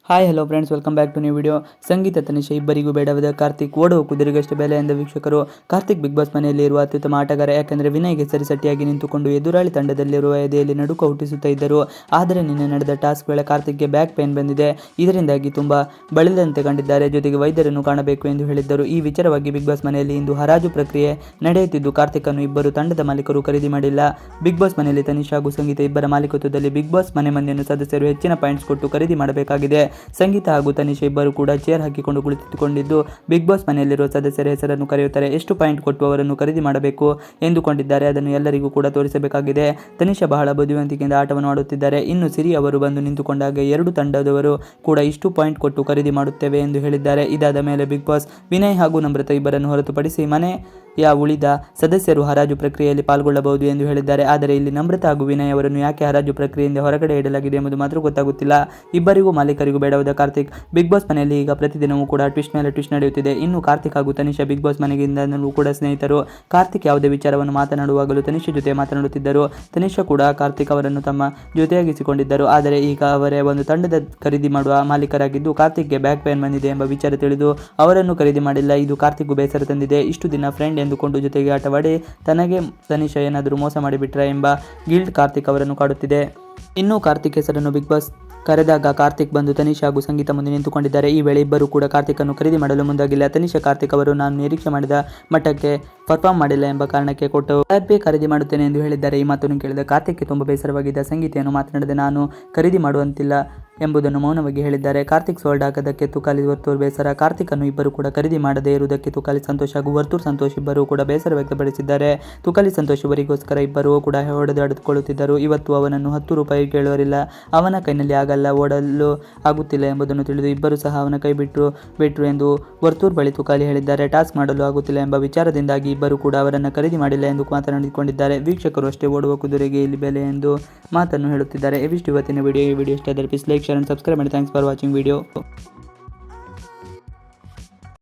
Hi hello friends, welcome back to new video. Sangeetha Tanisha ಇಬ್ಬರಿಗೂ ಬೇಡವಾದ ಕಾರ್ತಿಕ್ ಓಡುವ ಕುದುರೆಗಷ್ಟು ಬೆಲೆ ಎಂದ ವೀಕ್ಷಕರು. ಕಾರ್ತಿಕ್ ಬಿಗ್ ಬಾಸ್ ಮನೆಯಲ್ಲಿ ಇರುವ ಅತ್ಯುತ್ತಮ ಆಟಗಾರ, ಯಾಕೆಂದರೆ ವಿನಯ್ಗೆ ಸರಿಸಟ್ಟಿಯಾಗಿ ನಿಂತುಕೊಂಡು ಎದುರಾಳಿ ತಂಡದಲ್ಲಿರುವ ಎದೆಯಲ್ಲಿ ನಡುಕ ಹುಟ್ಟಿಸುತ್ತಾ ಇದ್ದರು. ಆದರೆ ನಿನ್ನೆ ನಡೆದ ಟಾಸ್ಕ್ ವೇಳೆ ಕಾರ್ತಿಕ್ಗೆ ಬ್ಯಾಕ್ ಪೇನ್ ಬಂದಿದೆ. ಇದರಿಂದಾಗಿ ತುಂಬಾ ಬಳಲಿದಂತೆ ಕಂಡಿದ್ದಾರೆ. ಜೊತೆಗೆ ವೈದ್ಯರನ್ನು ಕಾಣಬೇಕು ಎಂದು ಹೇಳಿದ್ದರು. ಈ ವಿಚಾರವಾಗಿ ಬಿಗ್ ಬಾಸ್ ಮನೆಯಲ್ಲಿ ಇಂದು ಹರಾಜು ಪ್ರಕ್ರಿಯೆ ನಡೆಯುತ್ತಿದ್ದು, ಕಾರ್ತಿಕ್ ಅನ್ನು ಇಬ್ಬರು ತಂಡದ ಮಾಲೀಕರು ಖರೀದಿ ಮಾಡಿಲ್ಲ. ಬಿಗ್ ಬಾಸ್ ಮನೆಯಲ್ಲಿ ತನಿಷ್ ಹಾಗೂ ಸಂಗೀತ ಇಬ್ಬರ ಮಾಲೀಕತ್ವದಲ್ಲಿ ಬಿಗ್ ಬಾಸ್ ಮನೆ ಮಂದಿಯನ್ನು ಸದಸ್ಯರು ಹೆಚ್ಚಿನ ಪಾಯಿಂಟ್ಸ್ ಕೊಟ್ಟು ಖರೀದಿ ಮಾಡಬೇಕಾಗಿದೆ. ಸಂಗೀತ ಹಾಗೂ ತನಿಷ ಇಬ್ಬರು ಕೂಡ ಚೇರ್ ಹಾಕಿಕೊಂಡು ಕುಳಿತುಕೊಂಡಿದ್ದು, ಬಿಗ್ ಬಾಸ್ ಮನೆಯಲ್ಲಿರುವ ಸದಸ್ಯರ ಹೆಸರನ್ನು ಕರೆಯುತ್ತಾರೆ. ಎಷ್ಟು ಪಾಯಿಂಟ್ ಕೊಟ್ಟು ಅವರನ್ನು ಖರೀದಿ ಮಾಡಬೇಕು ಎಂದುಕೊಂಡಿದ್ದಾರೆ, ಅದನ್ನು ಎಲ್ಲರಿಗೂ ಕೂಡ ತೋರಿಸಬೇಕಾಗಿದೆ. ತನಿಷ ಬಹಳ ಬುದ್ಧಿವಂತಿಕೆಯಿಂದ ಆಟವನ್ನು ಆಡುತ್ತಿದ್ದಾರೆ. ಇನ್ನು ಸಿರಿ ಅವರು ಬಂದು ನಿಂತುಕೊಂಡಾಗ ಎರಡು ತಂಡದವರು ಕೂಡ ಇಷ್ಟು ಪಾಯಿಂಟ್ ಕೊಟ್ಟು ಖರೀದಿ ಮಾಡುತ್ತೇವೆ ಎಂದು ಹೇಳಿದ್ದಾರೆ. ಇದಾದ ಮೇಲೆ ಬಿಗ್ ಬಾಸ್ ವಿನಯ್ ಹಾಗೂ ನಮ್ರತಾ ಇಬ್ಬರನ್ನು ಹೊರತುಪಡಿಸಿ ಮನೆಯ ಉಳಿದ ಸದಸ್ಯರು ಹರಾಜು ಪ್ರಕ್ರಿಯೆಯಲ್ಲಿ ಪಾಲ್ಗೊಳ್ಳಬಹುದು ಎಂದು ಹೇಳಿದ್ದಾರೆ. ಆದರೆ ಇಲ್ಲಿ ನಮ್ರತಾ ಹಾಗೂ ವಿನಯ್ ಅವರನ್ನು ಯಾಕೆ ಹರಾಜು ಪ್ರಕ್ರಿಯೆಯಿಂದ ಹೊರಗಡೆ ಇಡಲಾಗಿದೆ ಎಂಬುದು ಮಾತ್ರ ಗೊತ್ತಾಗುತ್ತಿಲ್ಲ. ಇಬ್ಬರಿಗೂ ಮಾಲೀಕರಿಗೂ ಬೇಡವಾದ ಕಾರ್ತಿಕ್ ಬಿಗ್ ಬಾಸ್ ಮನೆಯಲ್ಲಿ ಈಗ ಪ್ರತಿದಿನವೂ ಕೂಡ ಟ್ವಿಸ್ಟ್ ಮೇಲೆ ಟ್ವಿಸ್ಟ್ ನಡೆಯುತ್ತಿದೆ. ಇನ್ನು ಕಾರ್ತಿಕ್ ಹಾಗೂ ತನಿಷಾ ಬಿಗ್ ಬಾಸ್ ಮನೆಗಿಂದಲೂ ಕೂಡ ಸ್ನೇಹಿತರು. ಕಾರ್ತಿಕ್ ಯಾವುದೇ ವಿಚಾರವನ್ನು ಮಾತನಾಡುವಾಗಲೂ ತನಿಷಾ ಜೊತೆ ಮಾತನಾಡುತ್ತಿದ್ದರು. ತನಿಷಾ ಕೂಡ ಕಾರ್ತಿಕ್ ಅವರನ್ನು ತಮ್ಮ ಜೊತೆಯಾಗಿಸಿಕೊಂಡಿದ್ದರು. ಆದರೆ ಈಗ ಅವರೇ ಒಂದು ತಂಡದ ಖರೀದಿ ಮಾಡುವ ಮಾಲೀಕರಾಗಿದ್ದು, ಕಾರ್ತಿಕ್ಗೆ ಬ್ಯಾಕ್ ಪೇನ್ ಬಂದಿದೆ ಎಂಬ ವಿಚಾರ ತಿಳಿದು ಅವರನ್ನು ಖರೀದಿ ಮಾಡಿಲ್ಲ. ಇದು ಕಾರ್ತಿಕ್ಗೂ ಬೇಸರ ತಂದಿದೆ. ಇಷ್ಟು ದಿನ ಫ್ರೆಂಡ್ ಎಂದುಕೊಂಡು ಜೊತೆಗೆ ಆಟವಾಡಿ ತನಗೆ ತನಿಷಾ ಏನಾದರೂ ಮೋಸ ಮಾಡಿಬಿಟ್ರೆ ಎಂಬ ಗಿಲ್ಟ್ ಕಾರ್ತಿಕ್ ಅವರನ್ನು ಕಾಡುತ್ತಿದೆ. ಇನ್ನು ಕಾರ್ತಿಕ್ ಹೆಸರನ್ನು ಬಿಗ್ ಬಾಸ್ ಕರೆದಾಗ ಕಾರ್ತಿಕ್ ಬಂದು ತನಿಷ್ ಹಾಗೂ ಸಂಗೀತ ಮುಂದೆ ನಿಂತುಕೊಂಡಿದ್ದಾರೆ. ಈ ವೇಳೆ ಇಬ್ಬರು ಕೂಡ ಕಾರ್ತಿಕ್ ಅನ್ನು ಖರೀದಿ ಮಾಡಲು ಮುಂದಾಗಿಲ್ಲ. ತನಿಷಾ ಕಾರ್ತಿಕ್ ಅವರು ನಾನು ನಿರೀಕ್ಷೆ ಮಾಡಿದ ಮಟ್ಟಕ್ಕೆ ಪರ್ಫಾರ್ಮ್ ಮಾಡಿಲ್ಲ ಎಂಬ ಕಾರಣಕ್ಕೆ ಕೊಟ್ಟು ಖರೀದಿ ಮಾಡುತ್ತೇನೆ ಎಂದು ಹೇಳಿದ್ದಾರೆ. ಈ ಮಾತನ್ನು ಕೇಳಿದ ಕಾರ್ತಿಕ್ಗೆ ತುಂಬ ಬೇಸರವಾಗಿದ್ದ ಸಂಗೀತೆಯನ್ನು ಮಾತನಾಡದೆ ನಾನು ಖರೀದಿ ಮಾಡುವಂತಿಲ್ಲ ಎಂಬುದನ್ನು ಮೌನವಾಗಿ ಹೇಳಿದ್ದಾರೆ. ಕಾರ್ತಿಕ್ ಸೋಲ್ಡ್ ಹಾಕದಕ್ಕೆ ತುಕಾಲಿ ವರ್ತೂರ್ ಬೇಸರ. ಕಾರ್ತಿಕ್ ಅನ್ನು ಇಬ್ಬರು ಕೂಡ ಖರೀದಿ ಮಾಡದೇ ಇರುವುದಕ್ಕೆ ತುಕಾಲಿ ಸಂತೋಷ್ ಹಾಗೂ ವರ್ತೂರ್ ಸಂತೋಷ್ ಇಬ್ಬರು ಕೂಡ ಬೇಸರ ವ್ಯಕ್ತಪಡಿಸಿದ್ದಾರೆ. ತುಕಾಲಿ ಸಂತೋಷ್ ಇವರಿಗೋಸ್ಕರ ಇಬ್ಬರು ಕೂಡ ಹೊಡೆದಾಡುಕೊಳ್ಳುತ್ತಿದ್ದರು. ಇವತ್ತು ಅವನನ್ನು 10 ರೂಪಾಯಿ ಕೇಳುವರಿಲ್ಲ, ಅವನ ಕೈನಲ್ಲಿ ಆಗಲ್ಲ, ಓಡಲು ಆಗುತ್ತಿಲ್ಲ ಎಂಬುದನ್ನು ತಿಳಿದು ಇಬ್ಬರು ಸಹ ಅವನ ಕೈ ಬಿಟ್ರು ಎಂದು ವರ್ತೂರ್ ಬಳಿ ತುಕಾಲಿ ಹೇಳಿದ್ದಾರೆ. ಟಾಸ್ಕ್ ಮಾಡಲು ಆಗುತ್ತಿಲ್ಲ ಎಂಬ ವಿಚಾರದಿಂದಾಗಿ ಇಬ್ಬರು ಕೂಡ ಅವರನ್ನು ಖರೀದಿ ಮಾಡಿಲ್ಲ ಎಂದು ಮಾತನಾಡಿಕೊಂಡಿದ್ದಾರೆ. ವೀಕ್ಷಕರು ಅಷ್ಟೇ ಓಡುವ ಕುದುರೆಗೆ ಇಲ್ಲಿ ಬೆಲೆ ಎಂದು ಮಾತನ್ನು ಹೇಳುತ್ತಿದ್ದಾರೆ. ಇವಿಷ್ಟು ಇವತ್ತಿನ ವಿಡಿಯೋ. ಈ ವಿಡಿಯೋ ಇಷ್ಟ ಆದರೆ please like, share and subscribe ಮಾಡಿ. Thanks for watching video.